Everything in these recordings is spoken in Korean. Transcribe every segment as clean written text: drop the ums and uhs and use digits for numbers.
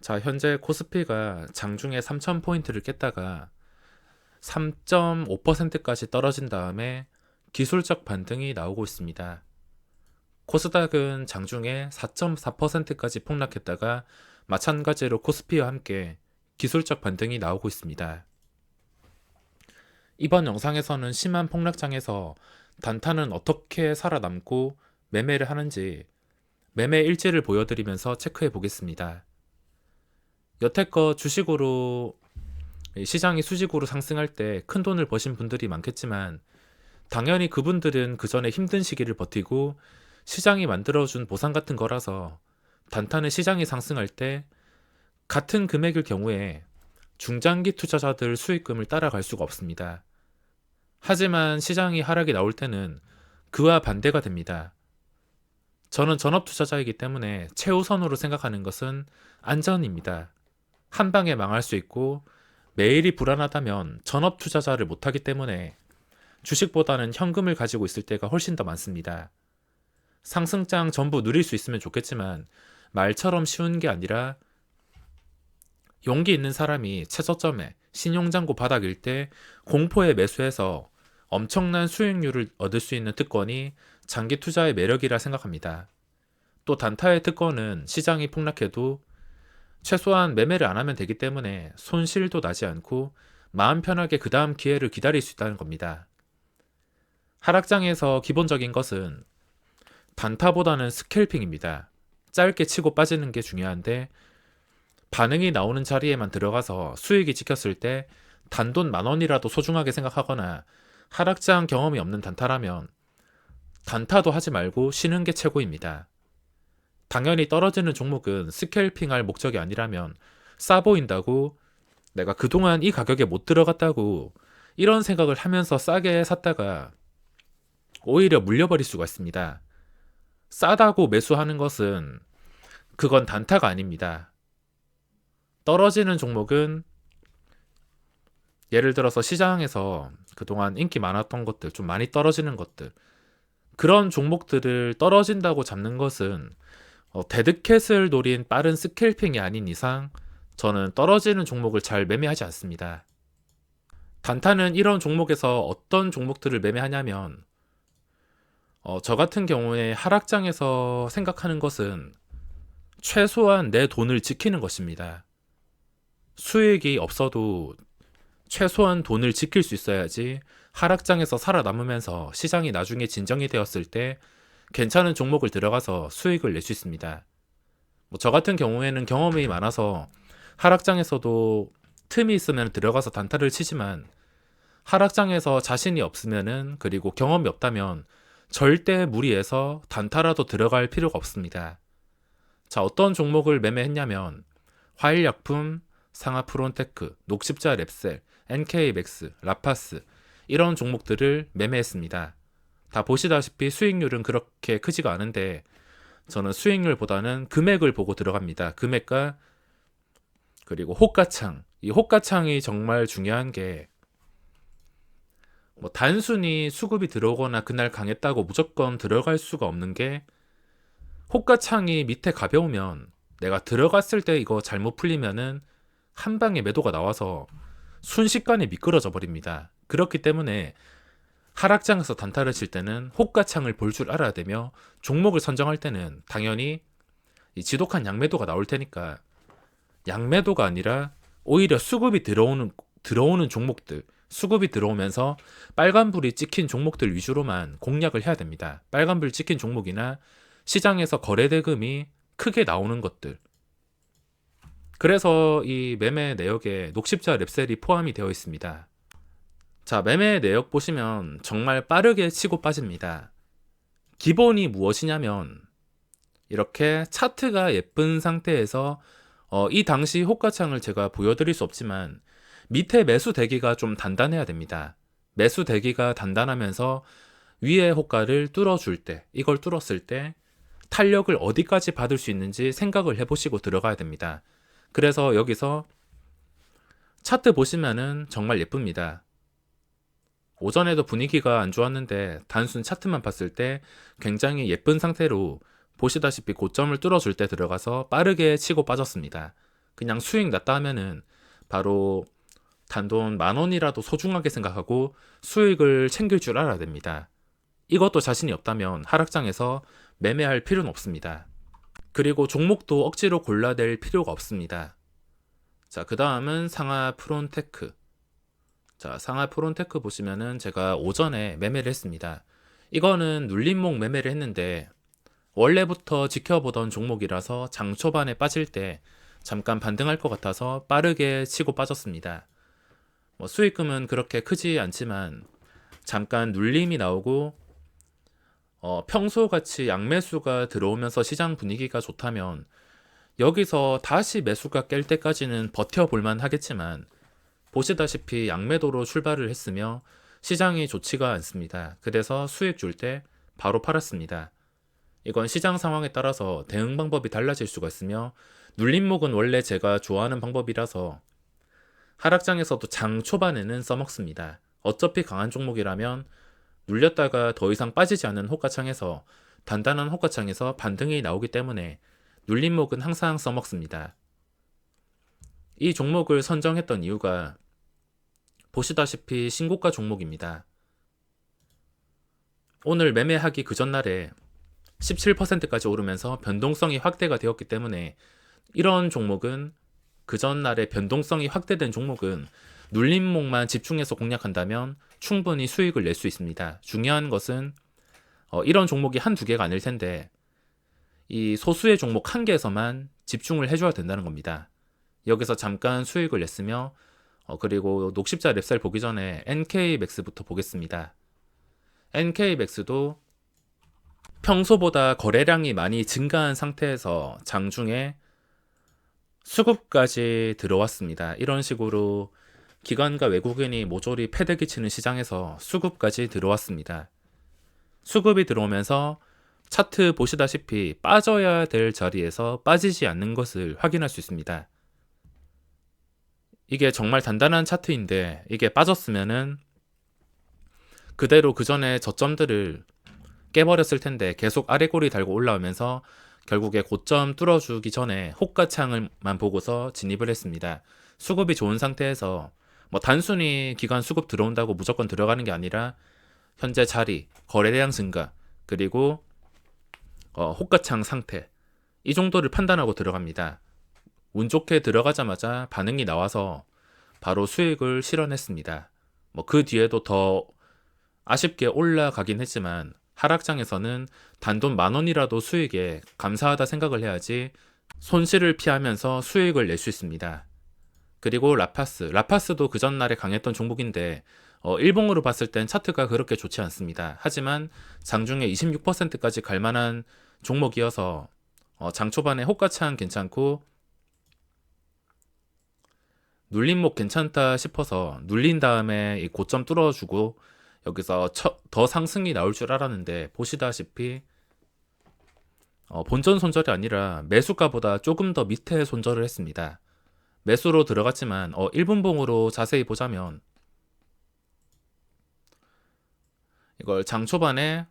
자, 현재 코스피가 장중에 3000포인트를 깼다가 3.5%까지 떨어진 다음에 기술적 반등이 나오고 있습니다. 코스닥은 장중에 4.4%까지 폭락했다가 마찬가지로 코스피와 함께 기술적 반등이 나오고 있습니다. 이번 영상에서는 심한 폭락장에서 단타는 어떻게 살아남고 매매를 하는지 매매 일지를 보여드리면서 체크해 보겠습니다. 여태껏 주식으로 시장이 수직으로 상승할 때 큰 돈을 버신 분들이 많겠지만 당연히 그분들은 그 전에 힘든 시기를 버티고 시장이 만들어준 보상 같은 거라서 단타는 시장이 상승할 때 같은 금액일 경우에 중장기 투자자들 수익금을 따라갈 수가 없습니다. 하지만 시장이 하락이 나올 때는 그와 반대가 됩니다. 저는 전업 투자자이기 때문에 최우선으로 생각하는 것은 안전입니다. 한 방에 망할 수 있고 매일이 불안하다면 전업 투자자를 못하기 때문에 주식보다는 현금을 가지고 있을 때가 훨씬 더 많습니다. 상승장 전부 누릴 수 있으면 좋겠지만 말처럼 쉬운 게 아니라 용기 있는 사람이 최저점에 신용잔고 바닥일 때 공포에 매수해서 엄청난 수익률을 얻을 수 있는 특권이 장기 투자의 매력이라 생각합니다. 또 단타의 특권은 시장이 폭락해도 최소한 매매를 안 하면 되기 때문에 손실도 나지 않고 마음 편하게 그 다음 기회를 기다릴 수 있다는 겁니다. 하락장에서 기본적인 것은 단타보다는 스캘핑입니다. 짧게 치고 빠지는 게 중요한데 반응이 나오는 자리에만 들어가서 수익이 찍혔을 때 단돈 10,000원이라도 소중하게 생각하거나 하락장 경험이 없는 단타라면 단타도 하지 말고 쉬는 게 최고입니다. 당연히 떨어지는 종목은 스캘핑할 목적이 아니라면 싸 보인다고 내가 그동안 이 가격에 못 들어갔다고 이런 생각을 하면서 싸게 샀다가 오히려 물려버릴 수가 있습니다. 싸다고 매수하는 것은 그건 단타가 아닙니다. 떨어지는 종목은 예를 들어서 시장에서 그동안 인기 많았던 것들, 좀 많이 떨어지는 것들, 그런 종목들을 떨어진다고 잡는 것은 데드캣을 노린 빠른 스캘핑이 아닌 이상 저는 떨어지는 종목을 잘 매매하지 않습니다. 단타는 이런 종목에서 어떤 종목들을 매매하냐면 저 같은 경우에 하락장에서 생각하는 것은 최소한 내 돈을 지키는 것입니다. 수익이 없어도 최소한 돈을 지킬 수 있어야지 하락장에서 살아남으면서 시장이 나중에 진정이 되었을 때 괜찮은 종목을 들어가서 수익을 낼 수 있습니다. 저 같은 경우에는 경험이 많아서 하락장에서도 틈이 있으면 들어가서 단타를 치지만 하락장에서 자신이 없으면은 그리고 경험이 없다면 절대 무리해서 단타라도 들어갈 필요가 없습니다. 자, 어떤 종목을 매매했냐면 화일약품, 상하프론테크, 녹십자 랩셀, NK맥스, 라파스 이런 종목들을 매매했습니다. 다 보시다시피 수익률은 그렇게 크지가 않은데 저는 수익률보다는 금액을 보고 들어갑니다. 금액과 그리고 호가창. 이 호가창이 정말 중요한 게 단순히 수급이 들어오거나 그날 강했다고 무조건 들어갈 수가 없는 게 호가창이 밑에 가벼우면 내가 들어갔을 때 이거 잘못 풀리면은 한 방에 매도가 나와서 순식간에 미끄러져 버립니다. 그렇기 때문에 하락장에서 단타를 칠 때는 호가창을 볼 줄 알아야 되며 종목을 선정할 때는 당연히 이 지독한 양매도가 나올 테니까 양매도가 아니라 오히려 수급이 들어오는 종목들, 수급이 들어오면서 빨간불이 찍힌 종목들 위주로만 공략을 해야 됩니다. 빨간불 찍힌 종목이나 시장에서 거래대금이 크게 나오는 것들. 그래서 이 매매 내역에 녹십자 랩셀이 포함이 되어 있습니다. 자, 매매 내역 보시면 정말 빠르게 치고 빠집니다. 기본이 무엇이냐면 이렇게 차트가 예쁜 상태에서 이 당시 호가창을 제가 보여드릴 수 없지만 밑에 매수 대기가 좀 단단해야 됩니다. 매수 대기가 단단하면서 위에 호가를 뚫어줄 때, 이걸 뚫었을 때 탄력을 어디까지 받을 수 있는지 생각을 해보시고 들어가야 됩니다. 그래서 여기서 차트 보시면은 정말 예쁩니다. 오전에도 분위기가 안 좋았는데 단순 차트만 봤을 때 굉장히 예쁜 상태로 보시다시피 고점을 뚫어줄 때 들어가서 빠르게 치고 빠졌습니다. 그냥 수익 났다 하면은 바로 단돈 10,000원이라도 소중하게 생각하고 수익을 챙길 줄 알아야 됩니다. 이것도 자신이 없다면 하락장에서 매매할 필요는 없습니다. 그리고 종목도 억지로 골라낼 필요가 없습니다. 자, 그 다음은 상하 프론테크. 자, 상하 프론테크 보시면은 제가 오전에 매매를 했습니다. 이거는 눌림목 매매를 했는데 원래부터 지켜보던 종목이라서 장 초반에 빠질 때 잠깐 반등할 것 같아서 빠르게 치고 빠졌습니다. 수익금은 그렇게 크지 않지만 잠깐 눌림이 나오고 평소같이 양매수가 들어오면서 시장 분위기가 좋다면 여기서 다시 매수가 깰 때까지는 버텨볼만 하겠지만 보시다시피 양매도로 출발을 했으며 시장이 좋지가 않습니다. 그래서 수익 줄 때 바로 팔았습니다. 이건 시장 상황에 따라서 대응 방법이 달라질 수가 있으며 눌림목은 원래 제가 좋아하는 방법이라서 하락장에서도 장 초반에는 써먹습니다. 어차피 강한 종목이라면 눌렸다가 더 이상 빠지지 않는 호가창에서 단단한 호가창에서 반등이 나오기 때문에 눌림목은 항상 써먹습니다. 이 종목을 선정했던 이유가 보시다시피 신고가 종목입니다. 오늘 매매하기 그 전날에 17%까지 오르면서 변동성이 확대가 되었기 때문에 이런 종목은 그 전날에 변동성이 확대된 종목은 눌림목만 집중해서 공략한다면 충분히 수익을 낼 수 있습니다. 중요한 것은 이런 종목이 한두 개가 아닐 텐데 이 소수의 종목 한 개에서만 집중을 해줘야 된다는 겁니다. 여기서 잠깐 수익을 냈으며 그리고 녹십자 랩살 보기 전에 NK맥스부터 보겠습니다. NK맥스도 평소보다 거래량이 많이 증가한 상태에서 장중에 수급까지 들어왔습니다. 이런 식으로 기관과 외국인이 모조리 패대기 치는 시장에서 수급까지 들어왔습니다. 수급이 들어오면서 차트 보시다시피 빠져야 될 자리에서 빠지지 않는 것을 확인할 수 있습니다. 이게 정말 단단한 차트인데 이게 빠졌으면은 그대로 그 전에 저점들을 깨버렸을 텐데 계속 아래꼬리 달고 올라오면서 결국에 고점 뚫어주기 전에 호가창을만 보고서 진입을 했습니다. 수급이 좋은 상태에서 단순히 기관 수급 들어온다고 무조건 들어가는 게 아니라 현재 자리, 거래량 증가, 그리고 호가창 상태 이 정도를 판단하고 들어갑니다. 운 좋게 들어가자마자 반응이 나와서 바로 수익을 실현했습니다. 그 뒤에도 더 아쉽게 올라가긴 했지만 하락장에서는 단돈 10,000원이라도 수익에 감사하다 생각을 해야지 손실을 피하면서 수익을 낼 수 있습니다. 그리고 라파스도 그 전날에 강했던 종목인데 일봉으로 봤을 땐 차트가 그렇게 좋지 않습니다. 하지만 장중에 26%까지 갈 만한 종목이어서 장 초반에 호가창 괜찮고 눌림목 괜찮다 싶어서 눌린 다음에 이 고점 뚫어주고 여기서 더 상승이 나올 줄 알았는데 보시다시피 본전 손절이 아니라 매수가보다 조금 더 밑에 손절을 했습니다. 매수로 들어갔지만 1분봉으로 자세히 보자면 이걸 장초반에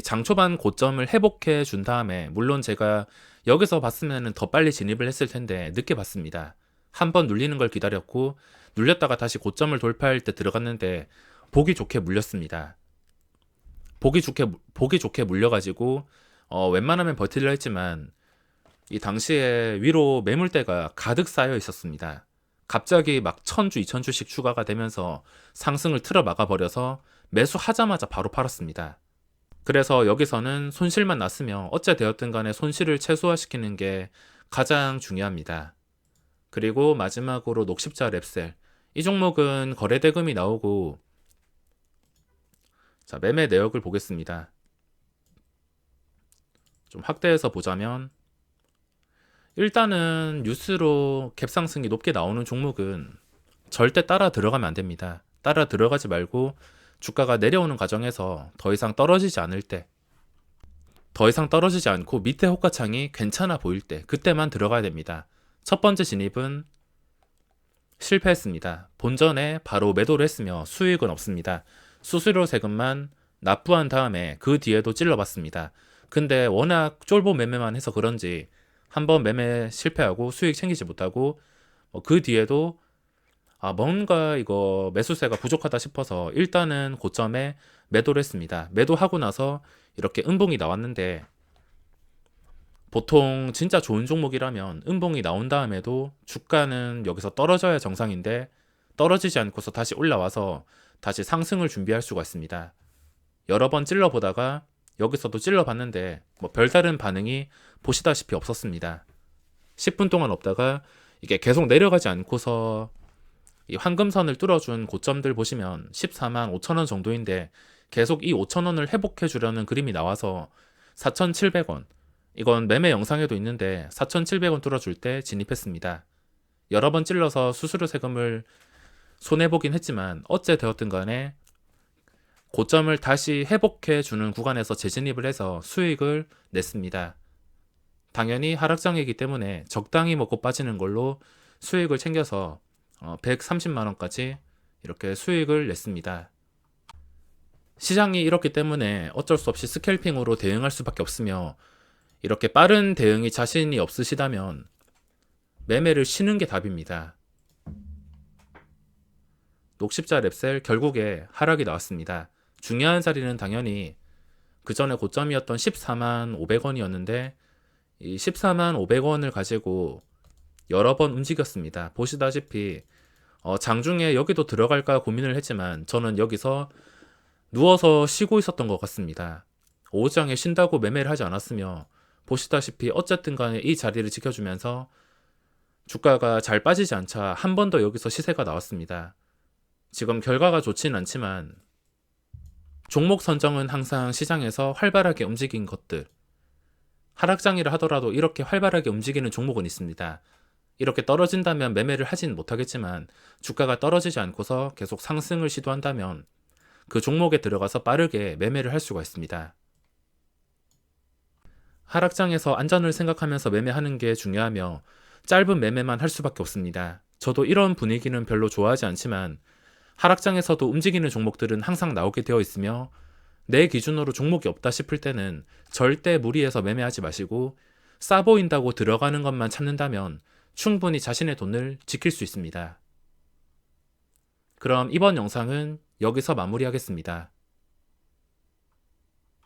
장초반 고점을 회복해 준 다음에 물론 제가 여기서 봤으면 더 빨리 진입을 했을 텐데 늦게 봤습니다. 한번 눌리는 걸 기다렸고 눌렸다가 다시 고점을 돌파할 때 들어갔는데 보기 좋게 물렸습니다. 보기 좋게 물려가지고 웬만하면 버틸려 했지만 이 당시에 위로 매물대가 가득 쌓여 있었습니다. 갑자기 막 1,000주, 2,000주씩 추가가 되면서 상승을 틀어 막아버려서 매수하자마자 바로 팔았습니다. 그래서 여기서는 손실만 났으며 어째 되었든 간에 손실을 최소화시키는 게 가장 중요합니다. 그리고 마지막으로 녹십자 랩셀. 이 종목은 거래대금이 나오고 자, 매매 내역을 보겠습니다. 좀 확대해서 보자면 일단은 뉴스로 갭상승이 높게 나오는 종목은 절대 따라 들어가면 안 됩니다. 따라 들어가지 말고 주가가 내려오는 과정에서 더 이상 떨어지지 않을 때, 더 이상 떨어지지 않고 밑에 호가창이 괜찮아 보일 때 그때만 들어가야 됩니다. 첫 번째 진입은 실패했습니다. 본전에 바로 매도를 했으며 수익은 없습니다. 수수료 세금만 납부한 다음에 그 뒤에도 찔러봤습니다. 근데 워낙 쫄보 매매만 해서 그런지 한번 매매 실패하고 수익 챙기지 못하고 그 뒤에도 뭔가 이거 매수세가 부족하다 싶어서 일단은 고점에 매도를 했습니다. 매도하고 나서 이렇게 음봉이 나왔는데 보통 진짜 좋은 종목이라면 음봉이 나온 다음에도 주가는 여기서 떨어져야 정상인데 떨어지지 않고서 다시 올라와서 다시 상승을 준비할 수가 있습니다. 여러 번 찔러보다가 여기서도 찔러봤는데 별다른 반응이 보시다시피 없었습니다. 10분 동안 없다가 이게 계속 내려가지 않고서 이 황금선을 뚫어준 고점들 보시면 14만 5천 원 정도인데 계속 이 5천 원을 회복해 주려는 그림이 나와서 4,700원, 이건 매매 영상에도 있는데 4,700원 뚫어줄 때 진입했습니다. 여러 번 찔러서 수수료 세금을 손해보긴 했지만 어째 되었든 간에 고점을 다시 회복해 주는 구간에서 재진입을 해서 수익을 냈습니다. 당연히 하락장이기 때문에 적당히 먹고 빠지는 걸로 수익을 챙겨서 130만원까지 이렇게 수익을 냈습니다. 시장이 이렇기 때문에 어쩔 수 없이 스캘핑으로 대응할 수밖에 없으며 이렇게 빠른 대응이 자신이 없으시다면 매매를 쉬는 게 답입니다. 녹십자 랩셀 결국에 하락이 나왔습니다. 중요한 자리는 당연히 그 전에 고점이었던 14만 500원이었는데 이 14만 500원을 가지고 여러 번 움직였습니다. 보시다시피 장중에 여기도 들어갈까 고민을 했지만 저는 여기서 누워서 쉬고 있었던 것 같습니다. 오후장에 쉰다고 매매를 하지 않았으며 보시다시피 어쨌든 간에 이 자리를 지켜주면서 주가가 잘 빠지지 않자 한 번 더 여기서 시세가 나왔습니다. 지금 결과가 좋지는 않지만 종목 선정은 항상 시장에서 활발하게 움직인 것들, 하락장이라 하더라도 이렇게 활발하게 움직이는 종목은 있습니다. 이렇게 떨어진다면 매매를 하진 못하겠지만 주가가 떨어지지 않고서 계속 상승을 시도한다면 그 종목에 들어가서 빠르게 매매를 할 수가 있습니다. 하락장에서 안전을 생각하면서 매매하는 게 중요하며 짧은 매매만 할 수밖에 없습니다. 저도 이런 분위기는 별로 좋아하지 않지만 하락장에서도 움직이는 종목들은 항상 나오게 되어 있으며 내 기준으로 종목이 없다 싶을 때는 절대 무리해서 매매하지 마시고 싸 보인다고 들어가는 것만 찾는다면 충분히 자신의 돈을 지킬 수 있습니다. 그럼 이번 영상은 여기서 마무리하겠습니다.